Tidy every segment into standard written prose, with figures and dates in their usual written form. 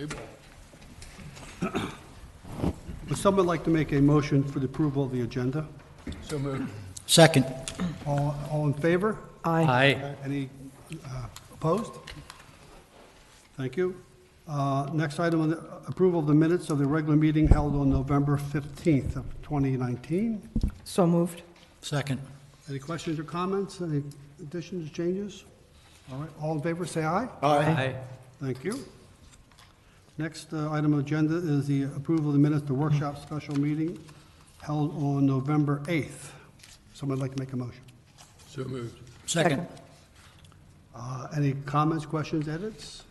Play ball. Would someone like to make a motion for the approval of the agenda? So moved. Second. All in favor? Aye. Any opposed? Thank you. Next item, on the approval of the minutes of the regular meeting held on November 15th of 2019. So moved. Second. Any questions or comments? Any additions, changes? All right, all in favor, say aye. Aye. Thank you. Next item on the agenda is the approval of the minutes of the workshop special meeting held on November 8th. Someone like to make a motion? So moved. Second. Any comments, questions, edits?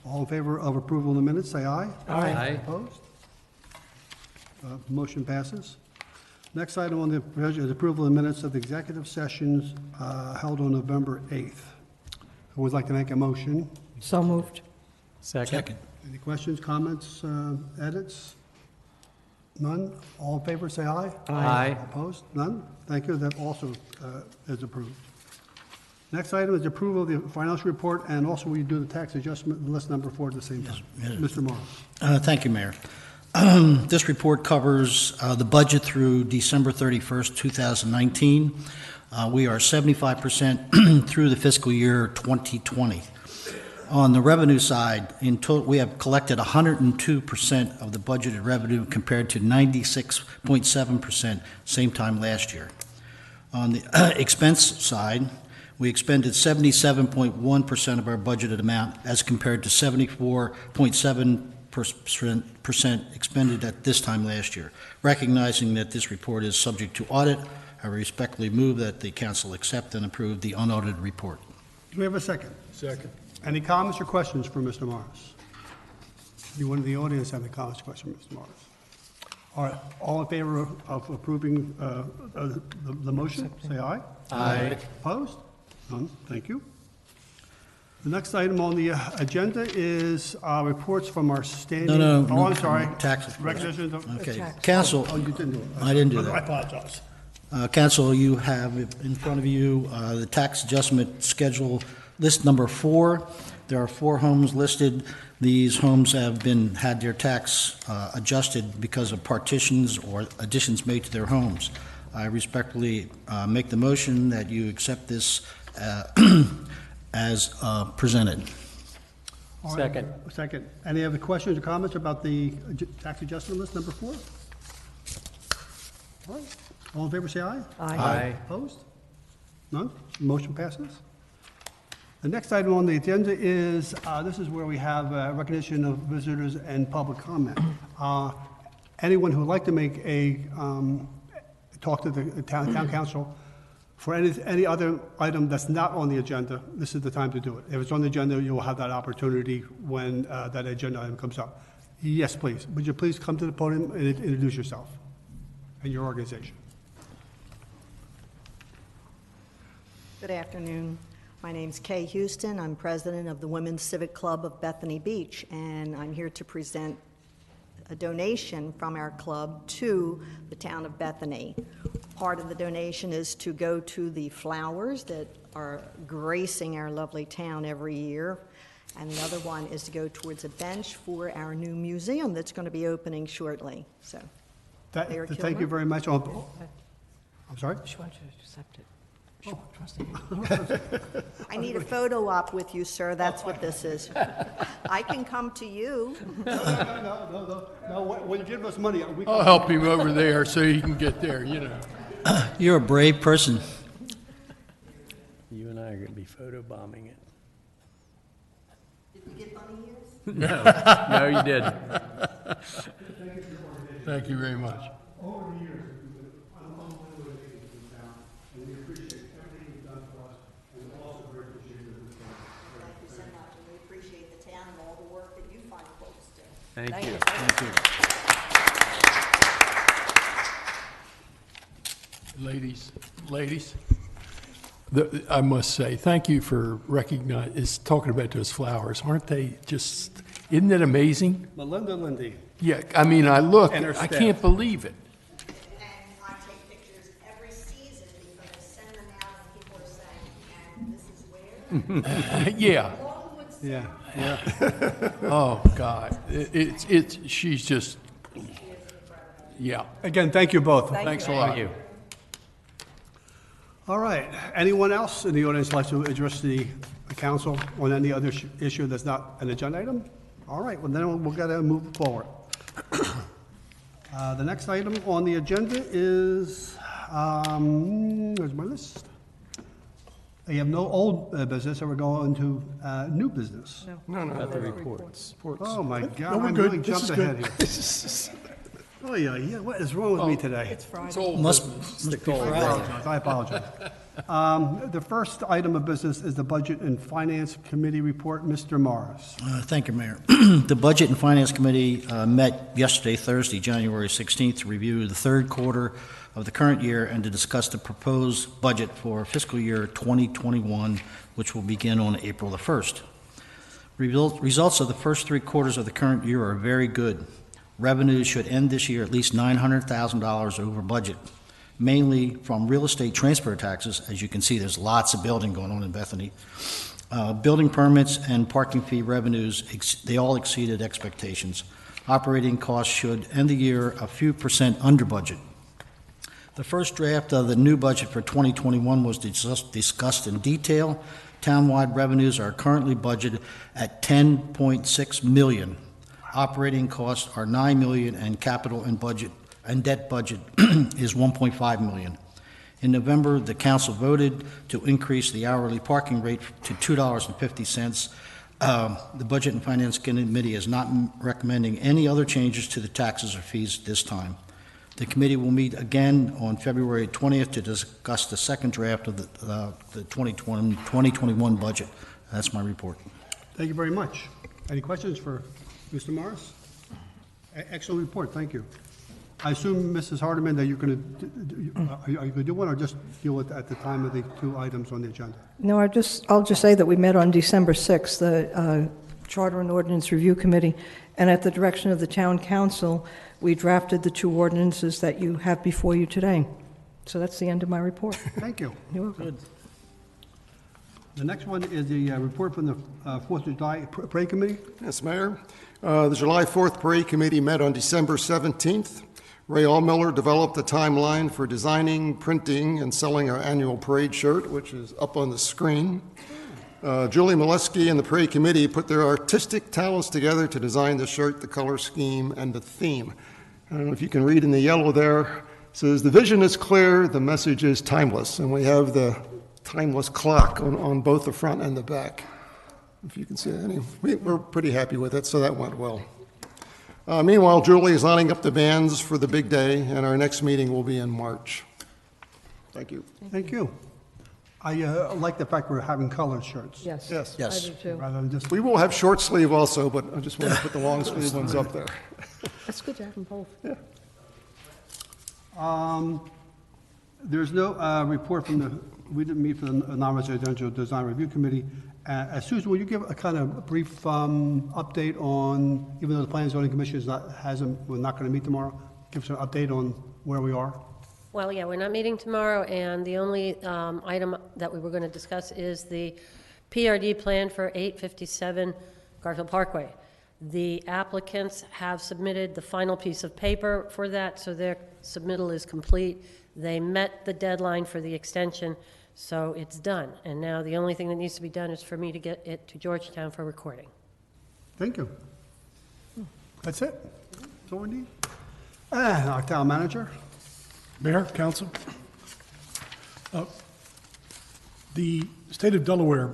All in favor of approval of the minutes, say aye. Aye. Opposed? Motion passes. Next item on the agenda is approval of the minutes of the executive sessions held on November 8th. Who would like to make a motion? So moved. Second. Any questions, comments, edits? None? All in favor, say aye. Aye. Opposed? None? Thank you. That also is approved. Next item is approval of the financial report, and also we do the tax adjustment list number 4 at the same time. Yes. Mr. Morrow. Thank you, Mayor. This report covers the budget through December 31st, 2019. We are 75% through the fiscal year 2020. On the revenue side, in total, we have collected 102% of the budgeted revenue compared to 96.7% same time last year. On the expense side, we expended 77.1% of our budgeted amount as compared to 74.7% expended at this time last year. Recognizing that this report is subject to audit, I respectfully move that the council accept and approve the unaudited report. Do we have a second? Second. Any comments or questions for Mr. Morris? Anyone in the audience have any comments or questions for Mr. Morris? All right, all in favor of approving the motion, say aye. Aye. Opposed? None, thank you. The next item on the agenda is reports from our standing... No. Oh, I'm sorry. Tax reports. Recognition of... Okay. Council, Oh, you didn't do it. I didn't do that. I apologize. Council, you have in front of you the tax adjustment schedule, list number 4. There are 4 homes listed. These homes have had their tax adjusted because of partitions or additions made to their homes. I respectfully make the motion that you accept this as presented. All right, second. Any other questions or comments about the tax adjustment list number 4? All right. All in favor, say aye. Aye. Opposed? None? Motion passes. The next item on the agenda is, this is where we have recognition of visitors and public comment. Anyone who would like to make a, talk to the town council for any other item that's not on the agenda, this is the time to do it. If it's on the agenda, you will have that opportunity when that agenda item comes up. Yes, please. Would you please come to the podium and introduce yourself and your organization? Good afternoon. My name's Kay Houston. I'm president of the Women's Civic Club of Bethany Beach, and I'm here to present a donation from our club to the town of Bethany. Part of the donation is to go to the flowers that are gracing our lovely town every year, and the other one is to go towards a bench for our new museum that's going to be opening shortly. So, Mayor Thank you Kilmer? very much. I'm sorry? She wants you to accept it. I need a photo op with you, sir. That's what this is. I can come to you. No, when you give us money, we I'll help him over there so he can get there, you know. You're a brave person. You and I are going to be photobombing it. Did we get funny ears? No, you didn't. Thank you very much. Over the years, we've been unbelievable in this town, and we appreciate everything you've done for us, and we also very appreciate the town. Thank you so much, and we appreciate the town and all the work that you find folks do. Thank you. Ladies, I must say, thank you for talking about those flowers. Aren't they just, isn't it amazing? Melinda Lindy. Yeah, I mean, I look, And her I staff. can't believe it. And I take pictures every season because I send them out and people are saying, and this is where? Yeah, Longwood Yeah, yeah. Oh, God. She's just, yeah. Again, thank you both. Thanks a lot. All right. Anyone else in the audience like to address the council on any other issue that's not an agenda item? All right, well, then we'll gotta move forward. The next item on the agenda is, where's my list? We have no old business, so we're going to new business. Got the reports. Oh, my God, No, we're I good. really This jumped is ahead good. here. Oh, yeah, what is wrong with me today? It's Friday. It's old Must business. be Friday. I apologize. The first item of business is the Budget and Finance Committee report. Mr. Morris. Thank you, Mayor. The Budget and Finance Committee met yesterday, Thursday, January 16th, to review the third quarter of the current year and to discuss the proposed budget for fiscal year 2021, which will begin on April the 1st. Results of the first three quarters of the current year are very good. Revenues should end this year at least $900,000 over budget, mainly from real estate transfer taxes. As you can see, there's lots of building going on in Bethany. Building permits and parking fee revenues, they all exceeded expectations. Operating costs should end the year a few percent under budget. The first draft of the new budget for 2021 was discussed in detail. Townwide revenues are currently budgeted at $10.6 million. Operating costs are $9 million, and capital and debt budget is $1.5 million. In November, the council voted to increase the hourly parking rate to $2.50. The Budget and Finance Committee is not recommending any other changes to the taxes or fees this time. The committee will meet again on February 20th to discuss the second draft of the 2021 budget. That's my report. Thank you very much. Any questions for Mr. Morris? Excellent report, thank you. I assume, Mrs. Hardeman, that you're going to, are you going to do one or just deal with at the time of the two items on the agenda? No, I'll just say that we met on December 6th, the Charter and Ordinance Review Committee, and at the direction of the Town Council, we drafted the two ordinances that you have before you today. So that's the end of my report. Thank you. You're welcome. The next one is the report from the 4th of July Parade Committee. Yes, Mayor. The July 4th Parade Committee met on December 17th. Ray Allmiller developed a timeline for designing, printing, and selling our annual parade shirt, which is up on the screen. Julie Molesky and the Parade Committee put their artistic talents together to design the shirt, the color scheme, and the theme. I don't know if you can read in the yellow there. It says, "The vision is clear, the message is timeless." And we have the timeless clock on both the front and the back. If you can see it. We're pretty happy with it, so that went well. Meanwhile, Julie is lining up the bands for the big day, and our next meeting will be in March. Thank you. Thank you. I like the fact we're having colored shirts. Yes. Yes. Yes. I do too. Rather than just, We will have short sleeve also, but I just want to put the long sleeve ones up there. That's good to have them both. there's no report from the, we didn't meet for the non-residential design review committee. Susan, will you give a kind of brief update on, even though the Planning and Zoning Commission is not, we're not going to meet tomorrow, give us an update on where we are? Well, yeah, we're not meeting tomorrow, and the only item that we were going to discuss is the PRD plan for 857 Garfield Parkway. The applicants have submitted the final piece of paper for that, so their submittal is complete. They met the deadline for the extension, so it's done. And now the only thing that needs to be done is for me to get it to Georgetown for recording. Thank you. That's it? That's all we need? Our town manager? Mayor, Council. The state of Delaware,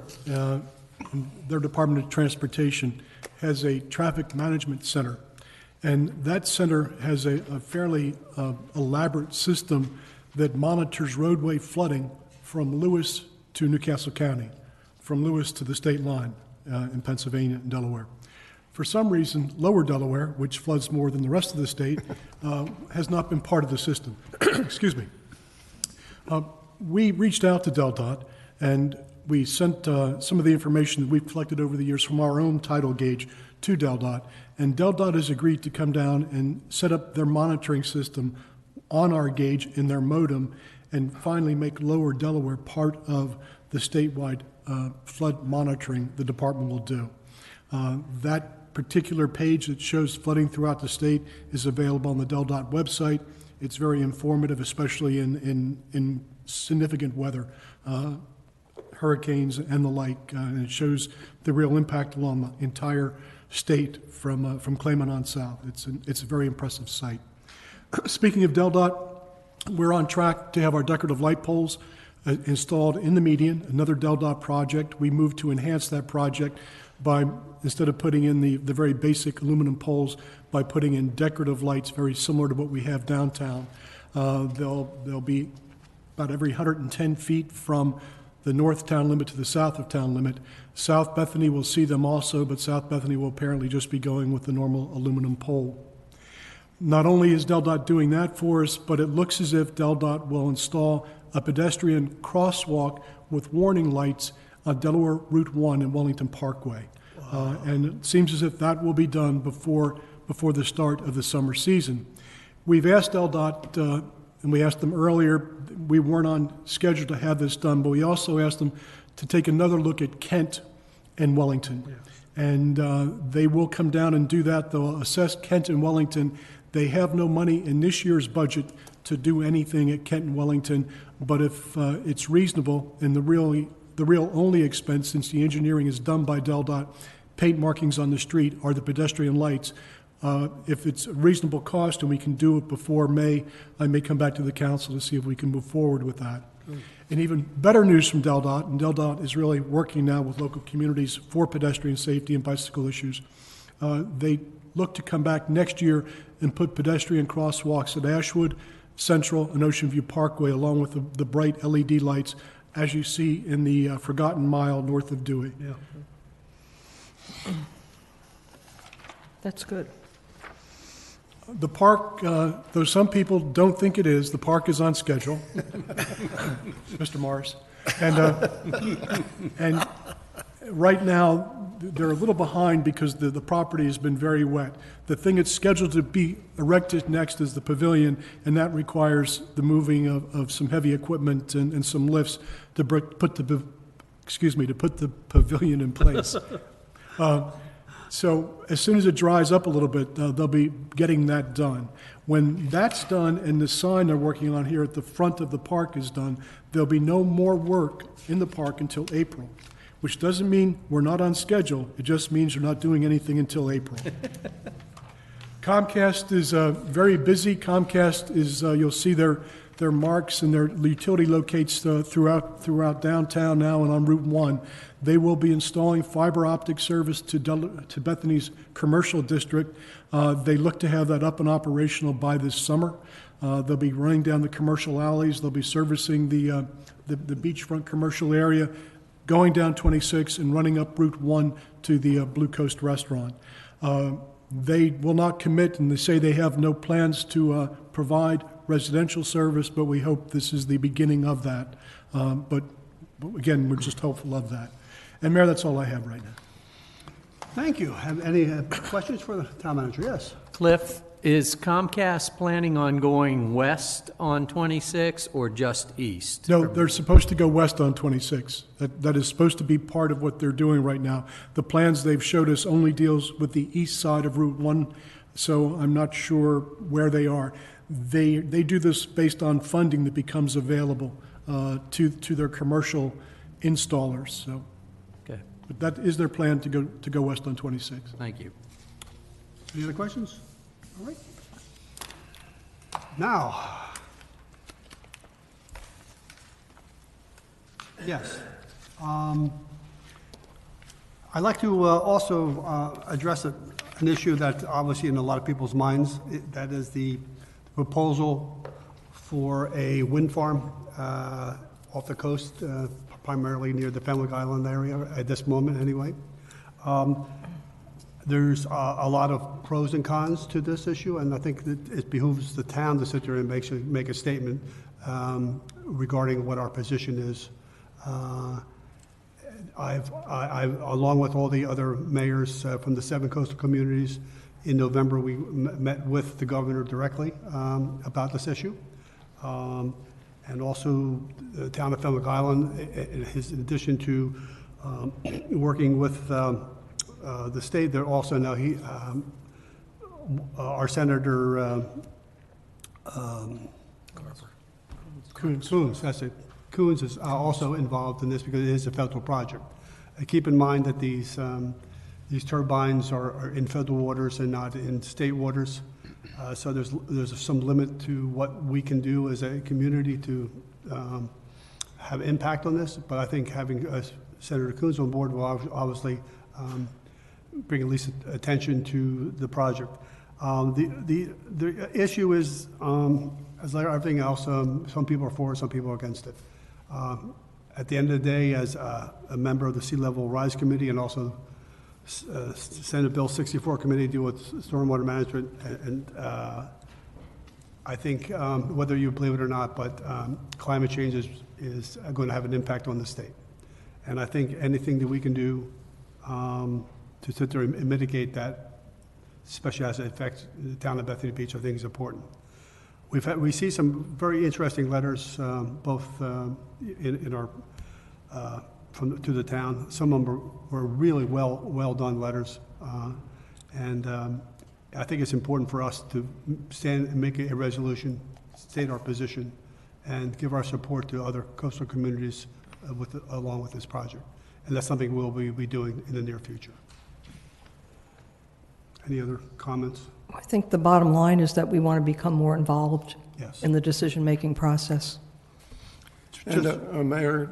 their Department of Transportation, has a traffic management center. And that center has a fairly elaborate system that monitors roadway flooding from Lewis to Newcastle County, from Lewis to the state line in Pennsylvania and Delaware. For some reason, lower Delaware, which floods more than the rest of the state, has not been part of the system. Excuse me. We reached out to DelDOT, and we sent some of the information that we've collected over the years from our own tidal gauge to DelDOT, and DelDOT has agreed to come down and set up their monitoring system on our gauge in their modem and finally make lower Delaware part of the statewide flood monitoring the department will do. That particular page that shows flooding throughout the state is available on the DelDOT website. It's very informative, especially in significant weather, hurricanes and the like, and it shows the real impact along the entire state from Claymont on south. It's a very impressive site. Speaking of DelDOT, we're on track to have our decorative light poles installed in the median, another DelDOT project. We moved to enhance that project by, instead of putting in the very basic aluminum poles, by putting in decorative lights very similar to what we have downtown. They'll be about every 110 feet from the north town limit to the south of town limit. South Bethany will see them also, but South Bethany will apparently just be going with the normal aluminum pole. Not only is DelDOT doing that for us, but it looks as if DelDOT will install a pedestrian crosswalk with warning lights on Delaware Route 1 and Wellington Parkway. And it seems as if that will be done before the start of the summer season. We've asked DelDOT, and we asked them earlier, we weren't on schedule to have this done, but we also asked them to take another look at Kent and Wellington. Yeah. And they will come down and do that. They'll assess Kent and Wellington. They have no money in this year's budget to do anything at Kent and Wellington, but if it's reasonable, and the real only expense, since the engineering is done by DelDOT, paint markings on the street are the pedestrian lights. If it's a reasonable cost and we can do it before May, I may come back to the council to see if we can move forward with that. And even better news from DelDOT, and DelDOT is really working now with local communities for pedestrian safety and bicycle issues. They look to come back next year and put pedestrian crosswalks at Ashwood, Central, and Ocean View Parkway, along with the bright LED lights, as you see in the Forgotten Mile north of Dewey. Yeah. That's good. The park, though some people don't think it is, the park is on schedule. Mr. Morris. And right now, they're a little behind because the property has been very wet. The thing that's scheduled to be erected next is the pavilion, and that requires the moving of some heavy equipment and some lifts to put the pavilion in place. So as soon as it dries up a little bit, they'll be getting that done. When that's done and the sign they're working on here at the front of the park is done, there'll be no more work in the park until April, which doesn't mean we're not on schedule. It just means you're not doing anything until April. Comcast is very busy. Comcast is, you'll see their marks and their utility locates throughout downtown now and on Route 1. They will be installing fiber optic service to Bethany's commercial district. They look to have that up and operational by this summer. They'll be running down the commercial alleys. They'll be servicing the beachfront commercial area, going down 26 and running up Route 1 to the Blue Coast restaurant. They will not commit, and they say they have no plans to provide residential service, but we hope this is the beginning of that. But again, we're just hopeful of that. And Mayor, that's all I have right now. Thank you. Have any questions for the town manager? Yes. Cliff, is Comcast planning on going west on 26 or just east? No, they're supposed to go west on 26. That is supposed to be part of what they're doing right now. The plans they've showed us only deals with the east side of Route 1, so I'm not sure where they are. They do this based on funding that becomes available to their commercial installers. So, Okay, but that is their plan to go west on 26. thank you. Any other questions? All right. Now, yes. I'd like to also address an issue that obviously in a lot of people's minds, that is the proposal for a wind farm off the coast, primarily near the Fenwick Island area at this moment anyway. There's a lot of pros and cons to this issue, and I think that it behooves the town to sit there and make a statement regarding what our position is. I've along with all the other mayors from the 7 coastal communities, in November we met with the governor directly about this issue. And also the town of Fenwick Island, in addition to working with the state. There also now our Senator Coons, that's it. Coons is also involved in this because it is a federal project. Keep in mind that these turbines are in federal waters and not in state waters. So there's some limit to what we can do as a community to have impact on this. But I think having Senator Coons on board will obviously bring at least attention to the project. The issue is, as like everything else, some people are for it, some people are against it. At the end of the day, as a member of the Sea Level Rise Committee and also Senate Bill 64 Committee deal with stormwater management, and I think whether you believe it or not, but climate change is going to have an impact on the state. And I think anything that we can do to sit there and mitigate that, especially as it affects the town of Bethany Beach, I think is important. We see some very interesting letters, both in our to the town. Some of them were really well done letters, and I think it's important for us to stand and make a resolution, state our position, and give our support to other coastal communities along with this project. And that's something we'll be doing in the near future. Any other comments? I think the bottom line is that we want to become more involved Yes. in the decision-making process. And Mayor,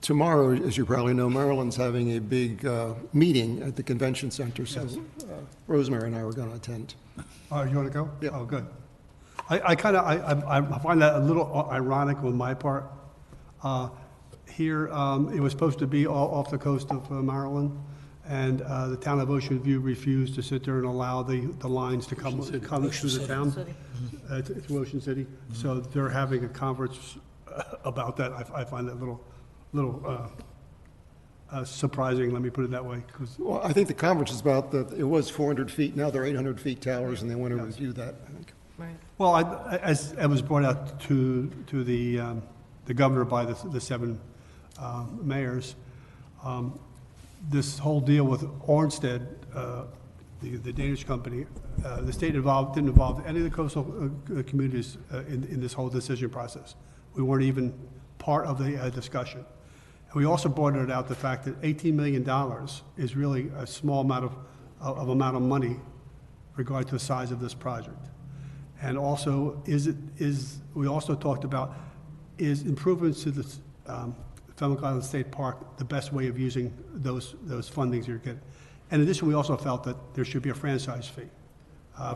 tomorrow, as you probably know, Maryland's having a big meeting at the convention center, so Rosemary and I were going to attend. Oh, you want to go? Yeah. Oh, good. I find that a little ironic on my part. Here, it was supposed to be off the coast of Maryland, and the town of Ocean View refused to sit there and allow the lines to come through the town, to Ocean City. So they're having a conference about that. I find that a little surprising, let me put it that way. Well, I think the conference is about that it was 400 feet, now they're 800 feet towers, and they want to review that, I think. Well, as it was brought out to the governor by the 7 mayors, this whole deal with Ormsted, the Danish company, the state didn't involve any of the coastal communities in this whole decision process. We weren't even part of the discussion. And we also brought it out the fact that $18 million is really a small amount of money regard to the size of this project. And also, we also talked about, is improvements to the Fenwick Island State Park the best way of using those fundings you're getting? In addition, we also felt that there should be a franchise fee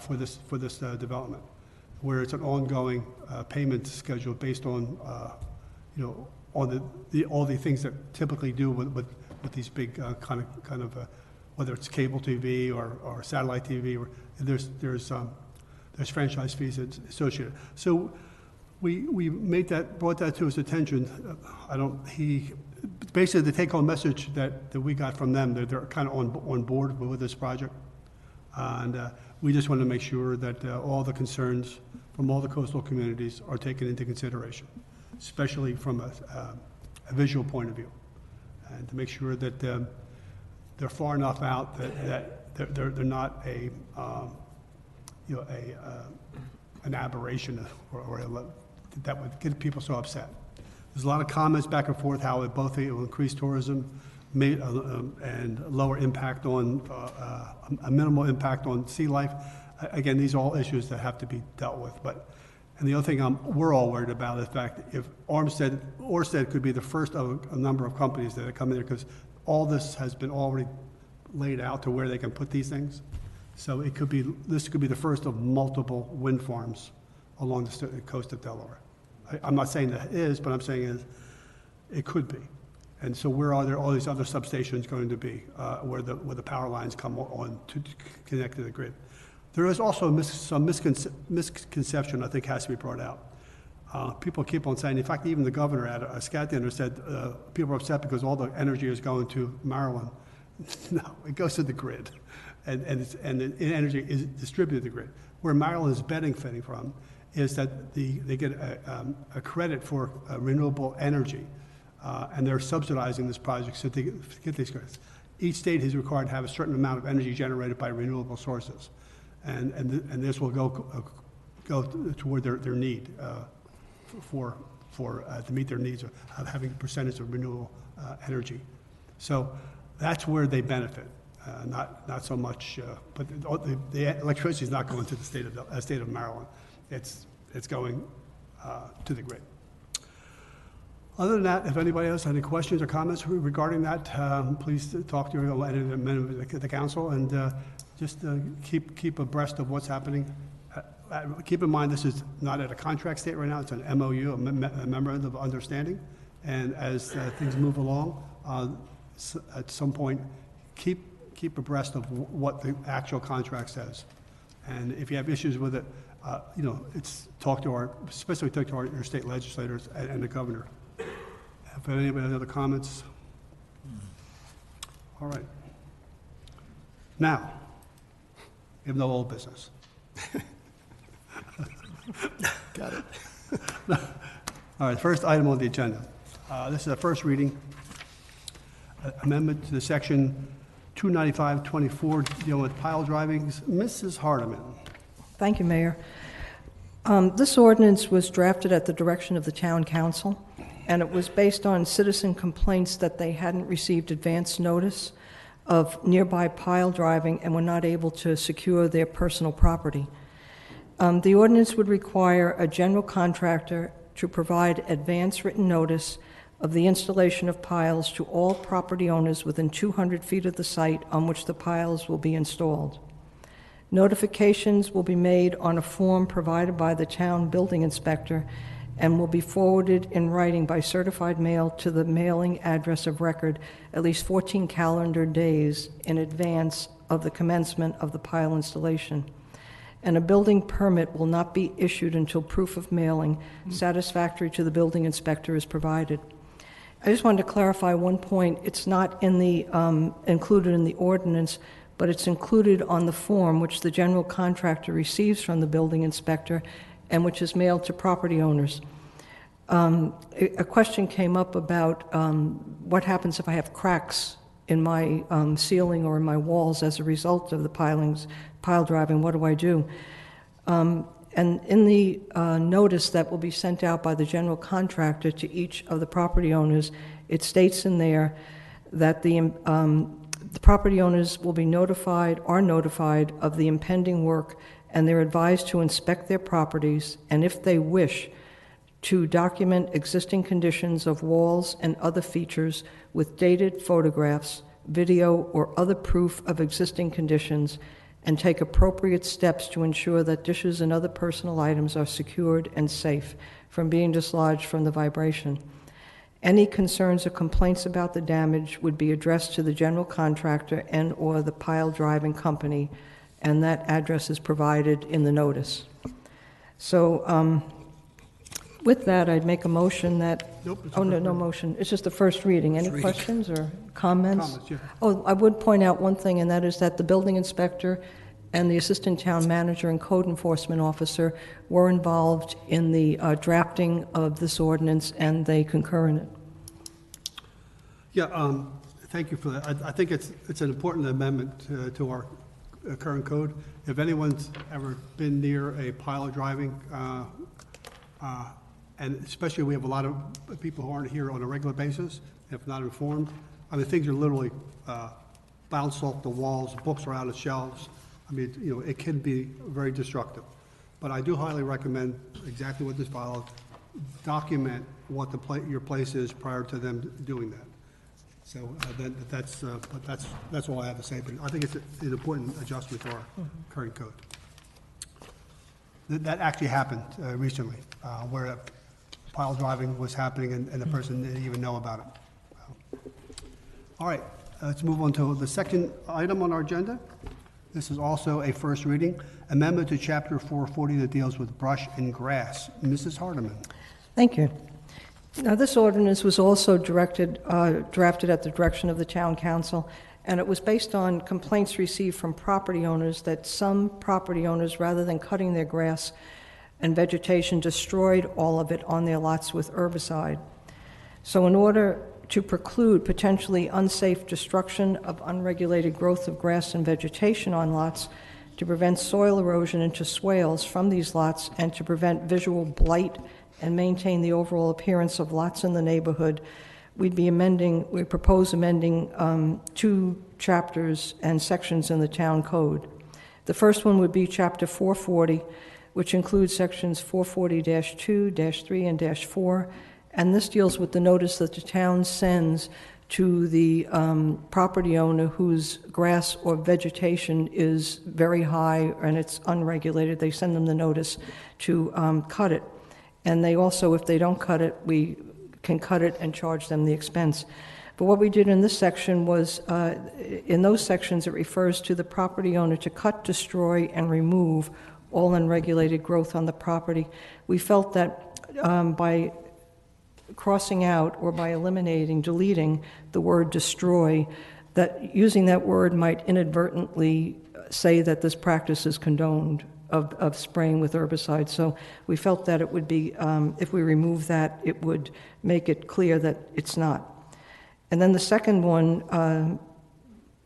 for this development, where it's an ongoing payment schedule based on all the things that typically do with these big kind of whether it's cable TV or satellite TV, or there's franchise fees associated. So we brought that to his attention. Basically the take-home message that we got from them, they're kind of on board with this project. And we just want to make sure that all the concerns from all the coastal communities are taken into consideration, especially from a visual point of view, and to make sure that they're far enough out that they're not an aberration or that would get people so upset. There's a lot of comments back and forth how it both will increase tourism and lower impact on a minimal impact on sea life. Again, these are all issues that have to be dealt with. And the other thing we're all worried about is the fact if Orsted could be the first of a number of companies that come in there, because all this has been already laid out to where they can put these things. So this could be the first of multiple wind farms along the coast of Delaware. I'm not saying that it is, but I'm saying it could be. And so where are there all these other substations going to be where the power lines come on to connect to the grid? There is also some misconception I think has to be brought out. People keep on saying, in fact, even the governor at a SCAT dinner said people are upset because all the energy is going to Maryland. No, it goes to the grid. And the energy is distributed to the grid. Where Maryland is benefiting from is that they get a credit for renewable energy and they're subsidizing this project so they get these credits. Each state is required to have a certain amount of energy generated by renewable sources, and this will go toward their need to meet their needs of having a percentage of renewable energy. So that's where they benefit, not so much. But the electricity is not going to the state of Maryland. It's going to the grid. Other than that, if anybody else has any questions or comments regarding that, please talk to any member of the council, and just keep abreast of what's happening. Keep in mind, this is not at a contract state right now. It's an MOU, a memorandum of understanding. And as things move along, at some point, keep abreast of what the actual contract says. And if you have issues with it, especially talk to your state legislators and the governor. If anybody has other comments? All right. Now, we have no old business. Got it. All right, first item on the agenda. This is a first reading. Amendment to the section 295-24 dealing with pile drivings. Mrs. Hardiman. Thank you, Mayor. This ordinance was drafted at the direction of the town council, and it was based on citizen complaints that they hadn't received advance notice of nearby pile driving and were not able to secure their personal property. The ordinance would require a general contractor to provide advance written notice of the installation of piles to all property owners within 200 feet of the site on which the piles will be installed. Notifications will be made on a form provided by the town building inspector and will be forwarded in writing by certified mail to the mailing address of record at least 14 calendar days in advance of the commencement of the pile installation. And a building permit will not be issued until proof of mailing satisfactory to the building inspector is provided. I just wanted to clarify one point. It's not in the included in the ordinance, but it's included on the form which the general contractor receives from the building inspector and which is mailed to property owners. A question came up about what happens if I have cracks in my ceiling or in my walls as a result of the pile driving. What do I do? And in the notice that will be sent out by the general contractor to each of the property owners, it states in there that the property owners will be are notified of the impending work, and they're advised to inspect their properties, and if they wish, to document existing conditions of walls and other features with dated photographs, video, or other proof of existing conditions, and take appropriate steps to ensure that dishes and other personal items are secured and safe from being dislodged from the vibration. Any concerns or complaints about the damage would be addressed to the general contractor and/or the pile driving company, and that address is provided in the notice. So with that, I'd make a motion that... Nope. It's Oh, a no, first no reading. motion. It's just the first reading. Any reading. questions or comments? Comments, yeah. Oh, I would point out one thing, and that is that the building inspector and the assistant town manager and code enforcement officer were involved in the drafting of this ordinance, and they concur in it. Yeah, thank you for that. I think it's an important amendment to our current code. If anyone's ever been near a pile driving, and especially we have a lot of people who aren't here on a regular basis, if not informed, I mean, things are literally bounced off the walls, books are out of shelves. I mean, it can be very destructive. But I do highly recommend exactly what this follows. Document what your place is prior to them doing that. So that's all I have to say. But I think it's an important adjustment to our current code. That actually happened recently, where pile driving was happening and the person didn't even know about it. All right, let's move on to the second item on our agenda. This is also a first reading, amendment to Chapter 440 that deals with brush and grass. Mrs. Hardiman. Thank you. Now, this ordinance was also drafted at the direction of the town council, and it was based on complaints received from property owners that some property owners, rather than cutting their grass and vegetation, destroyed all of it on their lots with herbicide. So in order to preclude potentially unsafe destruction of unregulated growth of grass and vegetation on lots, to prevent soil erosion into swales from these lots, and to prevent visual blight and maintain the overall appearance of lots in the neighborhood, we propose amending 2 chapters and sections in the town code. The first one would be Chapter 440, which includes sections 440-2, -3, and -4, and this deals with the notice that the town sends to the property owner whose grass or vegetation is very high and it's unregulated. They send them the notice to cut it. And they also, if they don't cut it, we can cut it and charge them the expense. But what we did in this section was, in those sections, it refers to the property owner to cut, destroy, and remove all unregulated growth on the property. We felt that by crossing out or by eliminating, deleting the word destroy, that using that word might inadvertently say that this practice is condoned of spraying with herbicides. So we felt that it would be, if we remove that, it would make it clear that it's not. And then the second one,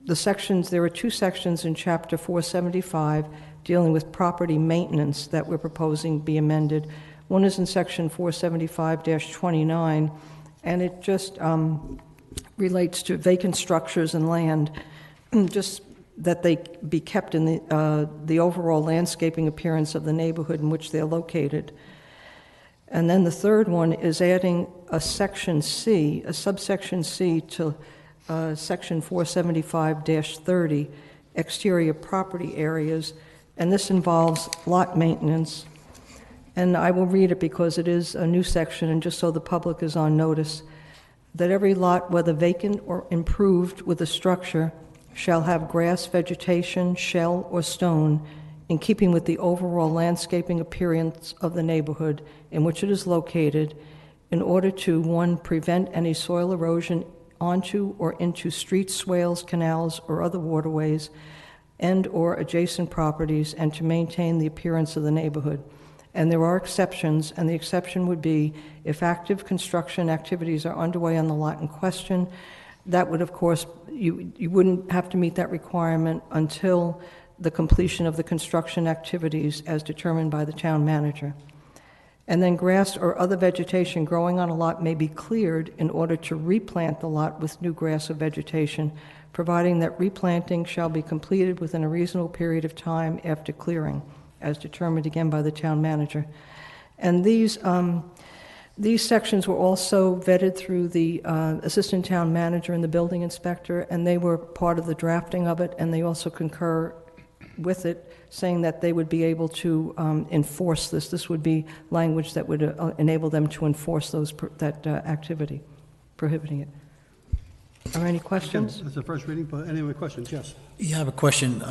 there are 2 sections in Chapter 475 dealing with property maintenance that we're proposing be amended. One is in Section 475-29, and it just relates to vacant structures and land, just that they be kept in the overall landscaping appearance of the neighborhood in which they're located. And then the third one is adding a Section C, a subsection C to Section 475-30, exterior property areas, and this involves lot maintenance. And I will read it because it is a new section, and just so the public is on notice, that every lot, whether vacant or improved with a structure, shall have grass, vegetation, shell, or stone, in keeping with the overall landscaping appearance of the neighborhood in which it is located, in order to, 1, prevent any soil erosion onto or into streets, swales, canals, or other waterways, and or adjacent properties, and to maintain the appearance of the neighborhood. And there are exceptions, and the exception would be if active construction activities are underway on the lot in question. That would, of course, you wouldn't have to meet that requirement until the completion of the construction activities as determined by the town manager. And then grass or other vegetation growing on a lot may be cleared in order to replant the lot with new grass or vegetation, providing that replanting shall be completed within a reasonable period of time after clearing, as determined again by the town manager. And these sections were also vetted through the assistant town manager and the building inspector, and they were part of the drafting of it, and they also concur with it, saying that they would be able to enforce this. This would be language that would enable them to enforce that activity, prohibiting it. Are there any questions? That's the first reading, but any other questions? Yes. Yeah, I have a question.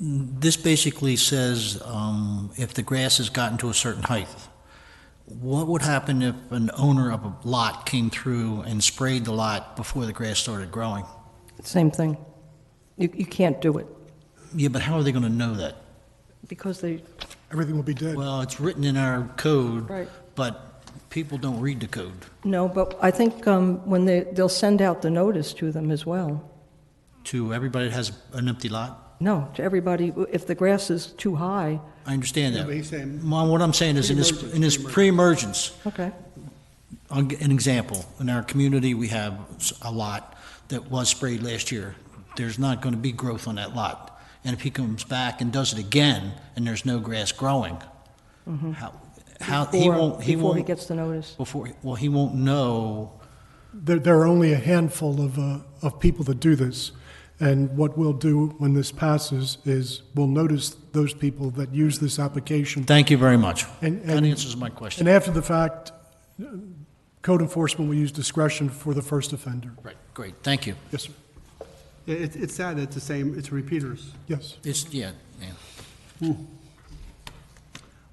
This basically says if the grass has gotten to a certain height, what would happen if an owner of a lot came through and sprayed the lot before the grass started growing? Same thing. You can't do it Yeah, but how are they going to know that? because they, Everything will be dead. Well, it's written in our code, Right. but people don't read the code. no, but I think when they'll send out the notice to them as well. To everybody that has an empty lot? No, to everybody, if the grass is too high, I understand Yeah, that. but he's saying Mom, what I'm saying is in this pre-emergence, okay. I'll give an example. In our community, we have a lot that was sprayed last year. There's not going to be growth on that lot. And if he comes back and does it again, and there's no grass growing, how Before he gets the notice. he won't know. There are only a handful of people that do this. And what we'll do when this passes is we'll notice those people that use this application. Thank you very much. And- That answers my question. And after the fact, code enforcement will use discretion for the first offender. Right, great, thank you. Yes, sir. it's sad, it's the same, it's repeaters. Yes. Yeah.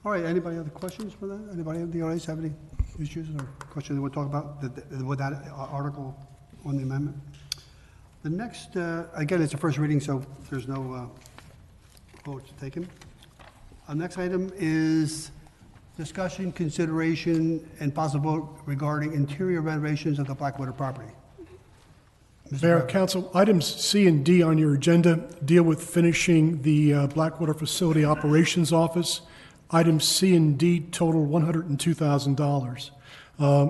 All right, anybody have questions for that? Anybody in the audience have any issues or questions they want to talk about with that article on the amendment? The next, again, it's a first reading, so there's no votes taken. Our next item is Discussion, consideration, and possible vote regarding interior renovations of the Blackwater property. Mr. Mayor, Bradley. Council, items C and D on your agenda deal with finishing the Blackwater Facility Operations Office. Items C and D total $102,000.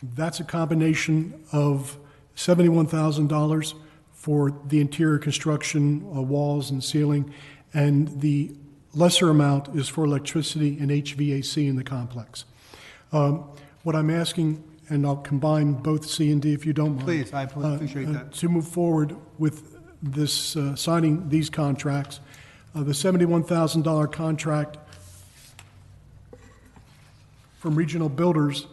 That's a combination of $71,000 for the interior construction, walls and ceiling, and the lesser amount is for electricity and HVAC in the complex. What I'm asking, and I'll combine both C and D if you don't mind. Please, I appreciate that. To move forward with this, signing these contracts, the $71,000 contract from Regional Builders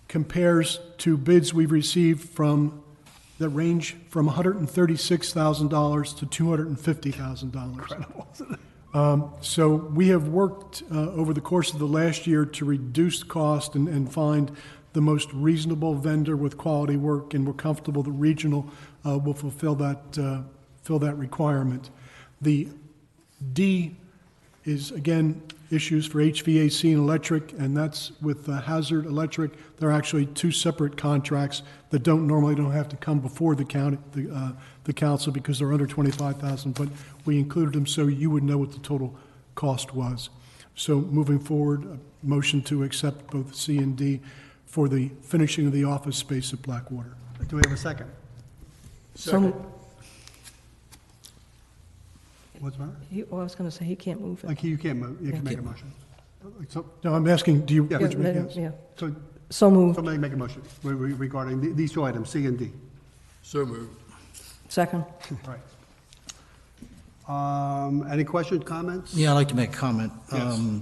compares to bids we've received from that range from $136,000 to $250,000. So we have worked over the course of the last year to reduce cost and find the most reasonable vendor with quality work, and we're comfortable that Regional will fulfill that requirement. The D is, again, issues for HVAC and electric, and that's with Hazard Electric. They're actually two separate contracts that normally don't have to come before the council because they're under $25,000, but we included them so you would know what the total cost was. So moving forward, a motion to accept both C and D for the finishing of the office space at Blackwater. Do we have a second? What's the matter? Well, I was going to say, he can't move it. Like, you can't move, you can make a motion. So, No, I'm asking, do you? Yeah. would you make- yes? Yeah, so so moved. somebody make a motion regarding these two items, C and D. So moved. Second. Right. Any questions, comments? Yeah, I'd like to make a comment.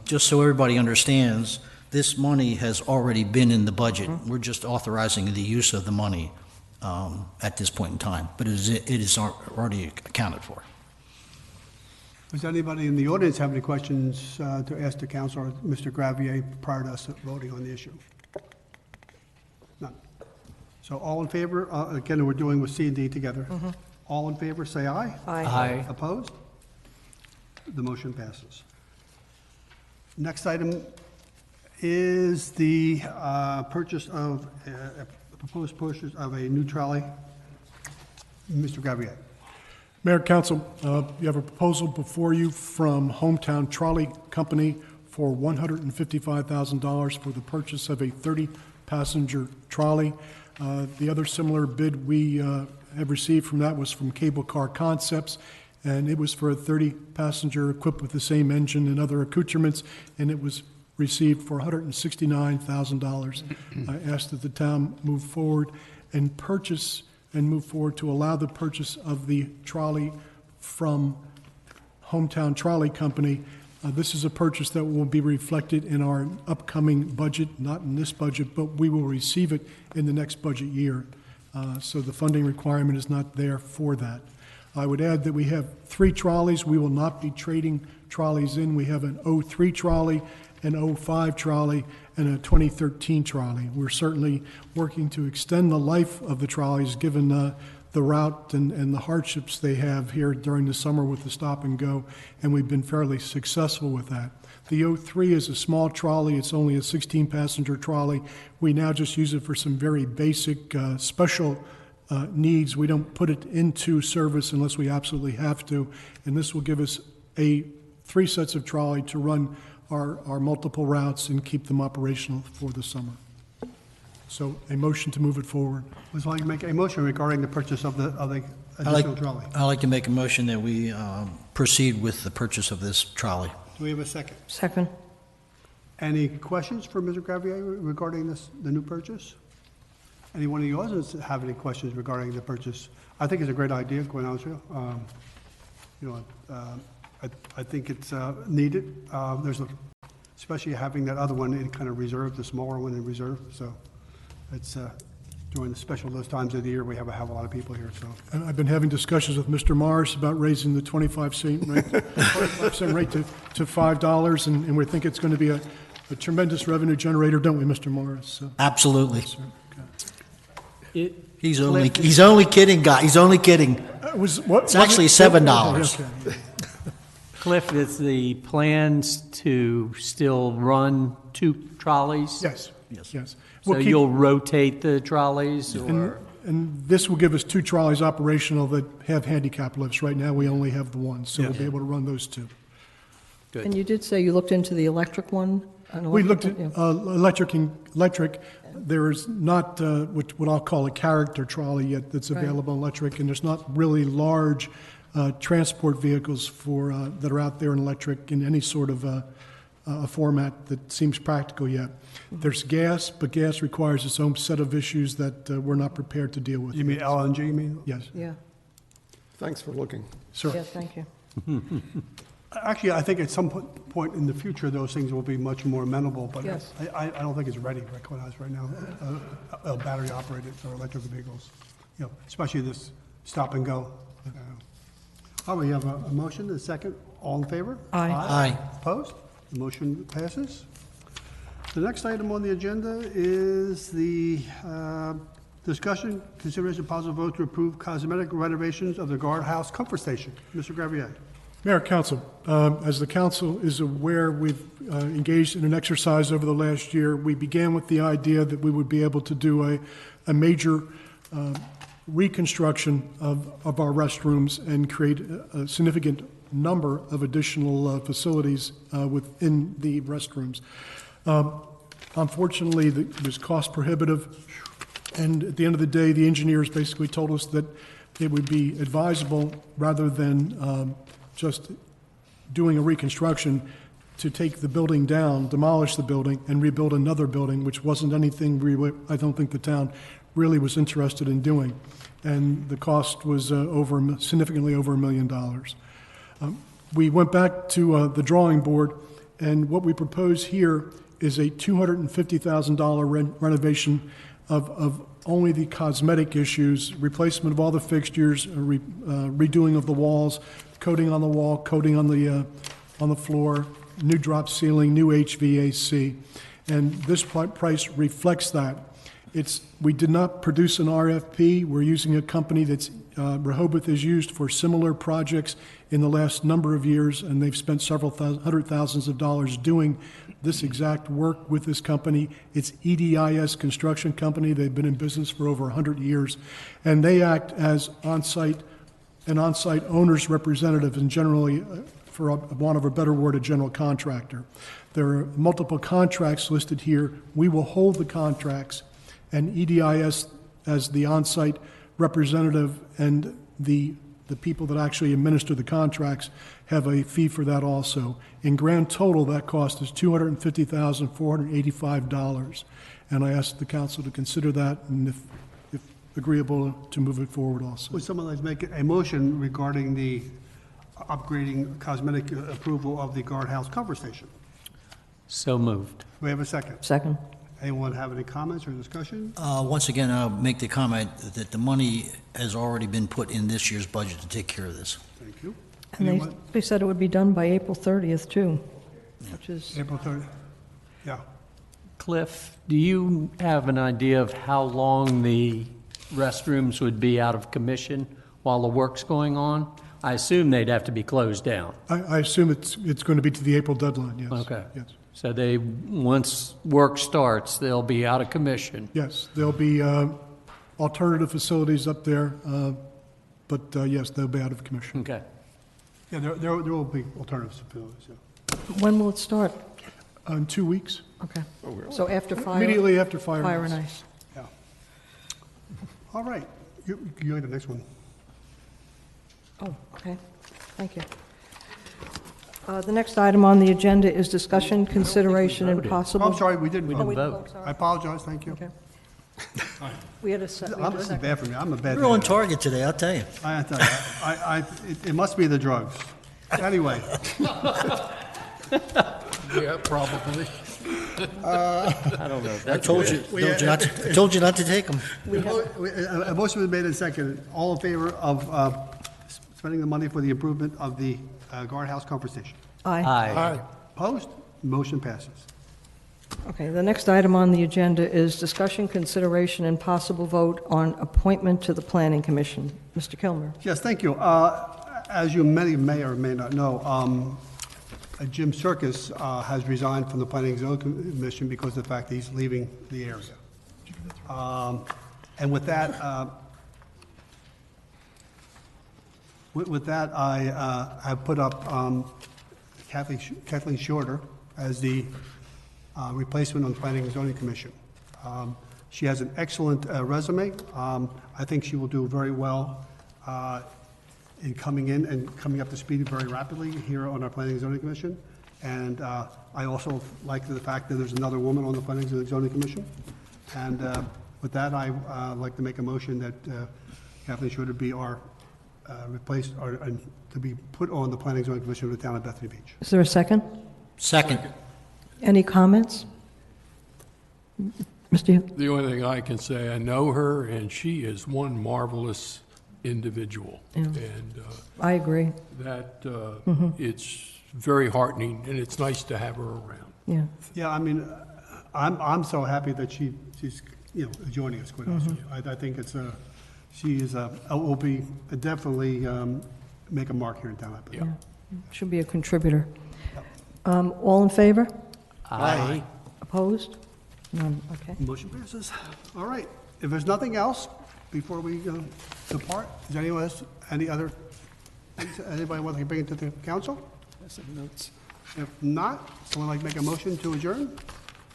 Just so everybody understands, this money has already been in the budget. We're just authorizing the use of the money at this point in time, but it is already accounted for. Does anybody in the audience have any questions to ask the council or Mr. Gravier prior to us voting on the issue? None. So all in favor, again, we're doing with C and D together. All in favor, say aye. Aye. Opposed? The motion passes. Next item is the proposed purchase of a new trolley. Mr. Gravier. Mayor, Council, you have a proposal before you from Hometown Trolley Company for $155,000 for the purchase of a 30-passenger trolley. The other similar bid we have received from that was from Cable Car Concepts, and it was for a 30-passenger equipped with the same engine and other accoutrements, and it was received for $169,000. I asked that the town move forward and move forward to allow the purchase of the trolley from Hometown Trolley Company. This is a purchase that will be reflected in our upcoming budget, not in this budget, but we will receive it in the next budget year. So the funding requirement is not there for that. I would add that we have 3 trolleys. We will not be trading trolleys in. We have an 03 trolley, an 05 trolley, and a 2013 trolley. We're certainly working to extend the life of the trolleys given the route and the hardships they have here during the summer with the stop and go, and we've been fairly successful with that. The 03 is a small trolley. It's only a 16-passenger trolley. We now just use it for some very basic special needs. We don't put it into service unless we absolutely have to, and this will give us 3 sets of trolley to run our multiple routes and keep them operational for the summer. So a motion to move it forward. Would you like to make a motion regarding the purchase of the additional trolley? I'd like to make a motion that we proceed with the purchase of this trolley. Do we have a second? Second. Any questions for Mr. Gravier regarding the new purchase? Anyone in the audience have any questions regarding the purchase? I think it's a great idea, quite honestly. I think it's needed. Especially having that other one in kind of reserve, the smaller one in reserve. So it's during the special those times of the year we have a lot of people here. So And I've been having discussions with Mr. Morris about raising the 25-cent rate to $5, and we think it's going to be a tremendous revenue generator, don't we, Mr. Morris? So, Absolutely. It, He's only kidding, guy. He's only kidding. it was what? It's actually $7. Okay. Cliff, is the plans to still run 2 trolleys? Yes, yes. So We'll keep- you'll rotate the trolleys, or? And this will give us 2 trolleys operational that have handicap lifts. Right now, we only have the one, so we'll be able to run those 2. Good. And you did say you looked into the electric one? An We looked electric at one, electric. There is not what I'll call a character trolley yet that's Right. available electric, and there's not really large transport vehicles that are out there in electric in any sort of a format that seems practical yet. There's gas, but gas requires its own set of issues that we're not prepared to deal with. You mean LNG, you mean? Yes, Yeah, Thanks for looking. sir. yeah, thank you. Actually, I think at some point in the future, those things will be much more amenable, but Yes. I don't think it's ready, quite honestly, right now, battery-operated or electric vehicles, you know, especially this stop and go. All right, we have a motion, a second. All in favor? Aye. Aye. Opposed? The motion passes. The next item on the agenda is the discussion, consideration, possible vote to approve cosmetic renovations of the guardhouse comfort station. Mr. Gravier. Mayor, Council, as the council is aware, we've engaged in an exercise over the last year. We began with the idea that we would be able to do a major reconstruction of our restrooms and create a significant number of additional facilities within the restrooms. Unfortunately, it was cost prohibitive, and at the end of the day, the engineers basically told us that it would be advisable, rather than just doing a reconstruction, to take the building down, demolish the building, and rebuild another building, which wasn't anything I don't think the town really was interested in doing. And the cost was significantly over $1 million. We went back to the drawing board, and what we propose here is a $250,000 renovation of only the cosmetic issues, replacement of all the fixtures, redoing of the walls, coating on the wall, coating on the floor, new drop ceiling, new HVAC, and this price reflects that. We did not produce an RFP. We're using a company that's Rehoboth has used for similar projects in the last number of years, and they've spent several hundred thousands of dollars doing this exact work with this company. It's EDIS Construction Company. They've been in business for over 100 years, and they act as an on-site owner's representative, and generally, for want of a better word, a general contractor. There are multiple contracts listed here. We will hold the contracts, and EDIS, as the on-site representative, and the people that actually administer the contracts have a fee for that also. In grand total, that cost is $250,485. And I ask the council to consider that, and if agreeable, to move it forward also. Would someone like to make a motion regarding the upgrading cosmetic approval of the guardhouse comfort station? So moved. Do we have a second? Second. Anyone have any comments or discussion? Once again, I'll make the comment that the money has already been put in this year's budget to take care of this. Thank you. And Anyone? they said it would be done by April 30th, too, which is, April 3rd? Yeah. Cliff, do you have an idea of how long the restrooms would be out of commission while the work's going on? I assume they'd have to be closed down. I assume it's going to be to the April deadline, yes. Okay. Yes. So once work starts, they'll be out of commission. Yes, there'll be alternative facilities up there, but yes, they'll be out of commission. Okay. Yeah, there will be alternative facilities, yeah. when will it start? In 2 weeks, Okay. So after fire? immediately after fire. Fire and ice. Yeah. All right, you get the next one. Oh, okay. Thank you. The next item on the agenda is discussion, consideration, and voted. possible... Oh, I'm sorry, we didn't We vote. didn't vote. I apologize, thank you. Okay. We had a se- we had a This is second. bad for me, I'm a bad We're on man. target today, I'll tell you. I tell you, it must be the drugs. Anyway, Yeah, probably. I don't know. I told you not to take them. a motion was made and seconded. All in favor of spending the money for the improvement of the guardhouse comfort station? Aye. Aye. Opposed? Motion passes. Okay, the next item on the agenda is discussion, consideration, and possible vote on appointment to the Planning Commission. Mr. Kilmer. Yes, thank you. As you many may or may not know, Jim Circus has resigned from the Planning and Zoning Commission because of the fact that he's leaving the area. And with that, I have put up Kathleen Shorter as the replacement on the Planning and Zoning Commission. She has an excellent resume. I think she will do very well in coming in and coming up to speed very rapidly here on our Planning and Zoning Commission. And I also like the fact that there's another woman on the Planning and Zoning Commission. And with that, I'd like to make a motion that Kathleen Shorter be our replaced, or to be put on the Planning and Zoning Commission of the town of Bethany Beach. Is there a second? Second. Any comments? Mr. Hill? The only thing I can say, I know her, and she is one marvelous individual. Yeah. And I agree. that it's very heartening, and it's nice to have her around. Yeah. Yeah, I mean, I'm so happy that she's, joining us, quite honestly. I think she will be definitely make a mark here in town, I believe. Yeah. Should be a contributor. All in favor? Aye. Opposed? None, okay. Motion passes. All right. If there's nothing else, before we depart, is there anyone else, any other, anybody want to bring it to the council? If not, someone like to make a motion to adjourn?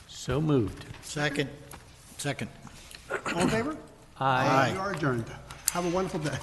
So moved. Second. Second. All in favor? Aye. We are adjourned. Have a wonderful day.